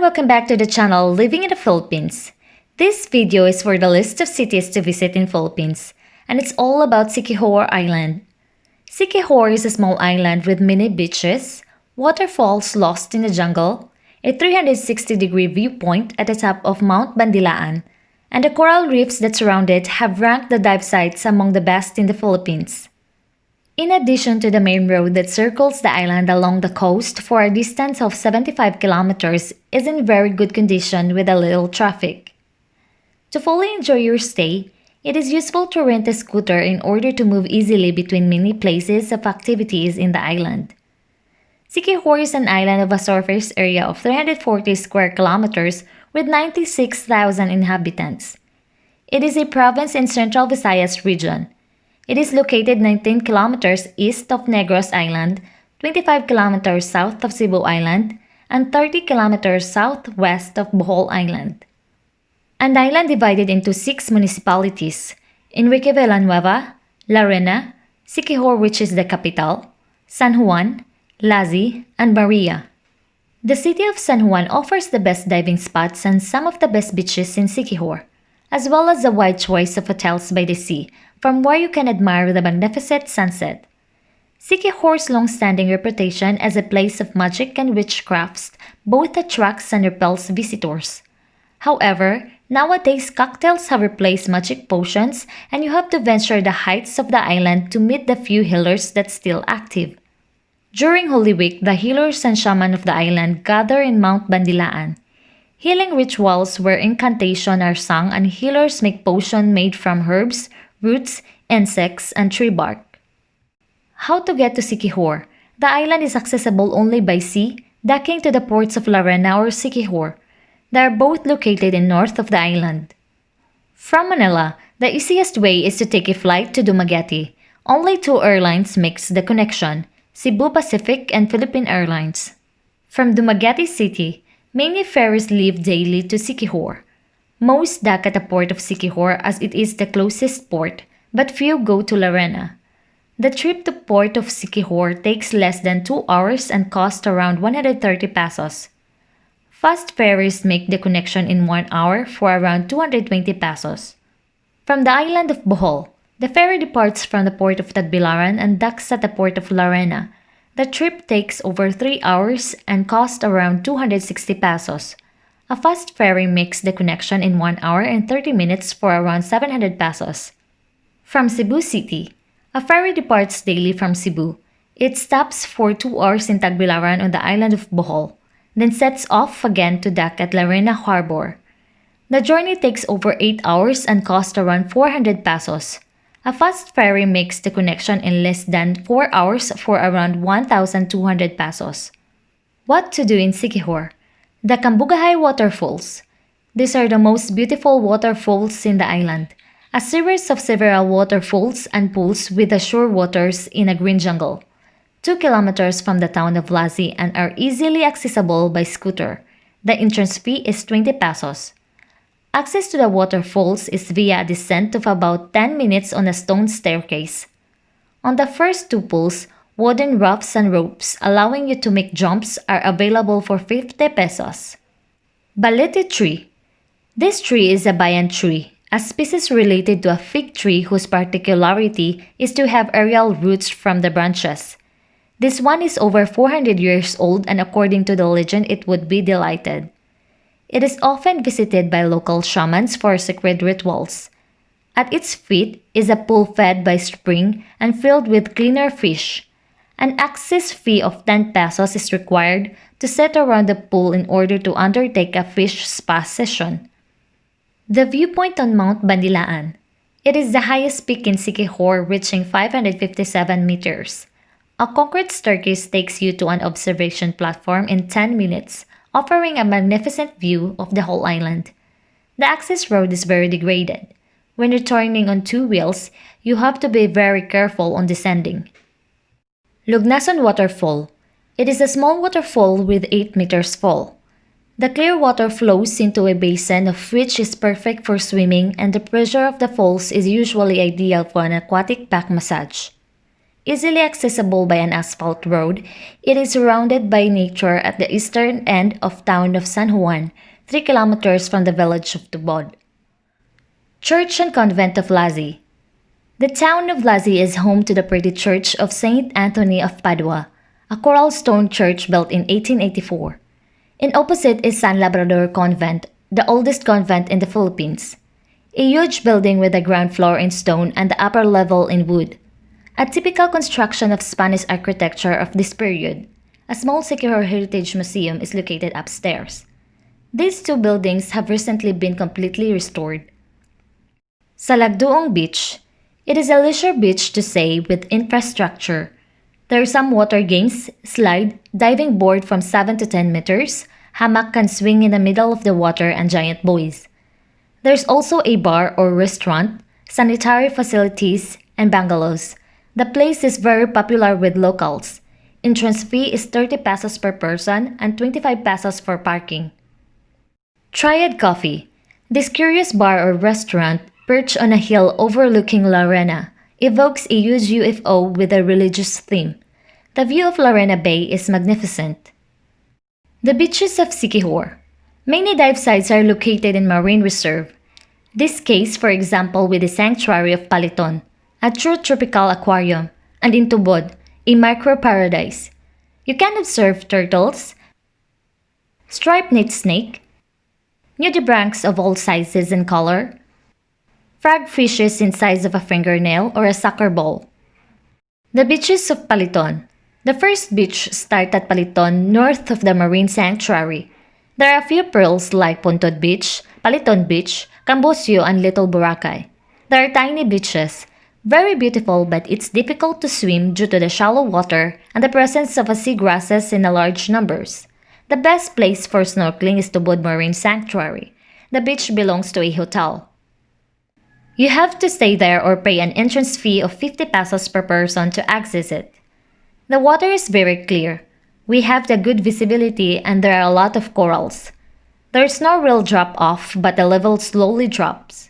welcome back to the channel Living in the Philippines. This video is for the list of cities to visit in Philippines, and it's all about Siquijor Island. Siquijor is a small island with many beaches, waterfalls lost in the jungle, a 360-degree viewpoint at the top of Mount Bandilaan, and the coral reefs that surround it have ranked the dive sites among the best in the Philippines. In addition to the main road that circles the island along the coast for a distance of 75 kilometers is in very good condition with a little traffic. To fully enjoy your stay, it is useful to rent a scooter in order to move easily between many places of activities in the island. Siquijor is an island of a surface area of 340 square kilometers with 96,000 inhabitants. It is a province in Central Visayas region. It is located 19 kilometers east of Negros Island, 25 kilometers south of Cebu Island, and 30 kilometers southwest of Bohol Island. An island divided into 6 municipalities: Enrique Villanueva, Laguna, Siquijor, which is the capital, San Juan, Lazi, and Maria. The city of San Juan offers the best diving spots and some of the best beaches in Siquijor, as well as a wide choice of hotels by the sea, from where you can admire the magnificent sunset. Siquijor's long-standing reputation as a place of magic and witchcrafts both attracts and repels visitors. However, nowadays cocktails have replaced magic potions, and you have to venture the heights of the island to meet the few healers that's still active. During Holy Week, the healers and shaman of the island gather in Mount Bandilaan. Healing rituals where incantations are sung and healers make potions made from herbs, roots, insects, and tree bark. How to get to Siquijor? The island is accessible only by sea, docking to the ports of Laguna or Siquijor. They are both located in north of the island. From Manila, the easiest way is to take a flight to Dumaguete. Only 2 airlines makes the connection: Cebu Pacific and Philippine Airlines. From Dumaguete City, many ferries leave daily to Siquijor. Most dock at the port of Siquijor as it is the closest port, but few go to Laguna. The trip to port of Siquijor takes less than 2 hours and costs around 130 pesos. Fast ferries make the connection in 1 hour for around 220 pesos. From the island of Bohol, the ferry departs from the port of Tagbilaran and docks at the port of Laguna. The trip takes over 3 hours and costs around 260 pesos. A fast ferry makes the connection in 1 hour and 30 minutes for around 700 pesos. From Cebu City, a ferry departs daily from Cebu. It stops for 2 hours in Tagbilaran on the island of Bohol, then sets off again to dock at Laguna Harbor. The journey takes over 8 hours and costs around 400 pesos. A fast ferry makes the connection in less than 4 hours for around 1,200 pesos. What to do in Siquijor? The Kambugay Waterfalls. These are the most beautiful waterfalls in the island, a series of several waterfalls and pools with azure waters in a green jungle, 2 kilometers from the town of Lazi, and are easily accessible by scooter. The entrance fee is 20 pesos. Access to the waterfalls is via a descent of about 10 minutes on a stone staircase. On the first 2 pools, wooden rafts and ropes allowing you to make jumps are available for 50 pesos. Ballet Tree. This tree is a banyan tree, a species related to a fig tree whose particularity is to have aerial roots from the branches. This one is over 400 years old, and according to the legend, it would be delighted. It is often visited by local shamans for sacred rituals. At its feet is a pool fed by spring and filled with cleaner fish. An access fee of 10 pesos is required to sit around the pool in order to undertake a fish spa session. The viewpoint on Mount Bandilaan. It is the highest peak in Siquijor, reaching 557 meters. A concrete staircase takes you to an observation platform in 10 minutes, offering a magnificent view of the whole island. The access road is very degraded. When returning on 2 wheels, you have to be very careful on descending. Lugnason Waterfall. It is a small waterfall with 8 meters fall. The clear water flows into a basin of which is perfect for swimming, and the pressure of the falls is usually ideal for an aquatic back massage. easily accessible by an asphalt road, it is surrounded by nature at the eastern end of town of San Juan, 3 kilometers from the village of Tubod. Church and Convent of Lazi. The town of Lazi is home to the pretty Church of Saint Anthony of Padua, a coral stone church built in 1884. In opposite is San Labrador Convent, the oldest convent in the Philippines. A huge building with the ground floor in stone and the upper level in wood. A typical construction of Spanish architecture of this period. A small Siquijor Heritage Museum is located upstairs. These two buildings have recently been completely restored. Sa Doong Beach. It is a leisure beach to say with infrastructure. There are some water games, slide, diving board from 7 to 10 meters, hammock can swing in the middle of the water and giant buoys. There's also a bar or restaurant, sanitary facilities, and bungalows. The place is very popular with locals. Entrance fee is 30 pesos per person and 25 pesos for parking. Triad Coffee. This curious bar or restaurant, perched on a hill overlooking Laguna, evokes a huge UFO with a religious theme. The view of Laguna Bay is magnificent. The beaches of Siquijor. Many dive sites are located in marine reserve. This case, for example, with the sanctuary of Paliton, a true tropical aquarium, and in Tubod, a micro-paradise. You can observe turtles, striped knit snake, nudibranchs of all sizes and color, frog fishes in size of a fingernail or a soccer ball. The beaches of Paliton. The first beach starts at Paliton, north of the marine sanctuary. There are a few pearls like Puntod Beach, Paliton Beach, Cambusio, and Little Boracay. There are tiny beaches, very beautiful, but it's difficult to swim due to the shallow water and the presence of seagrasses in large numbers. The best place for snorkeling is Tubod Marine Sanctuary. The beach belongs to a hotel. You have to stay there or pay an entrance fee of 50 pesos per person to access it. The water is very clear. We have the good visibility and there are a lot of corals. There's no real drop-off, but the level slowly drops.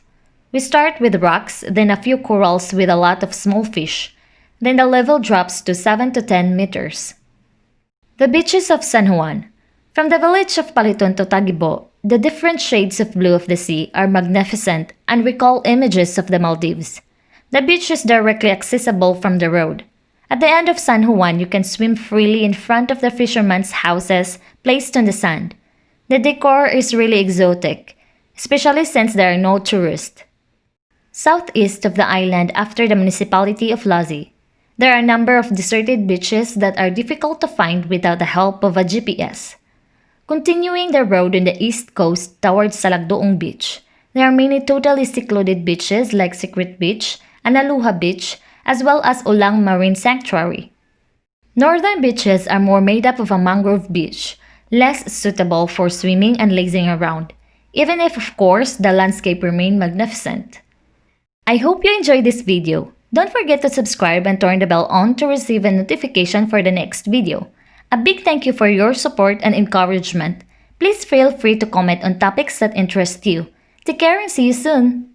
We start with rocks, then a few corals with a lot of small fish. Then the level drops to 7 to 10 meters. The beaches of San Juan. From the village of Paliton to Tagibo, the different shades of blue of the sea are magnificent and recall images of the Maldives. The beach is directly accessible from the road. At the end of San Juan, you can swim freely in front of the fishermen's houses placed on the sand. The decor is really exotic, especially since there are no tourists. Southeast of the island after the municipality of Lazi, there are a number of deserted beaches that are difficult to find without the help of a GPS. Continuing the road on the east coast towards Doong Beach, there are many totally secluded beaches like Secret Beach, Analuha Beach, as well as Ulang Marine Sanctuary. Northern beaches are more made up of a mangrove beach, less suitable for swimming and lazing around, even if of course the landscape remain magnificent. I hope you enjoyed this video. Don't forget to subscribe and turn the bell on to receive a notification for the next video. A big thank you for your support and encouragement. Please feel free to comment on topics that interest you. Take care and see you soon!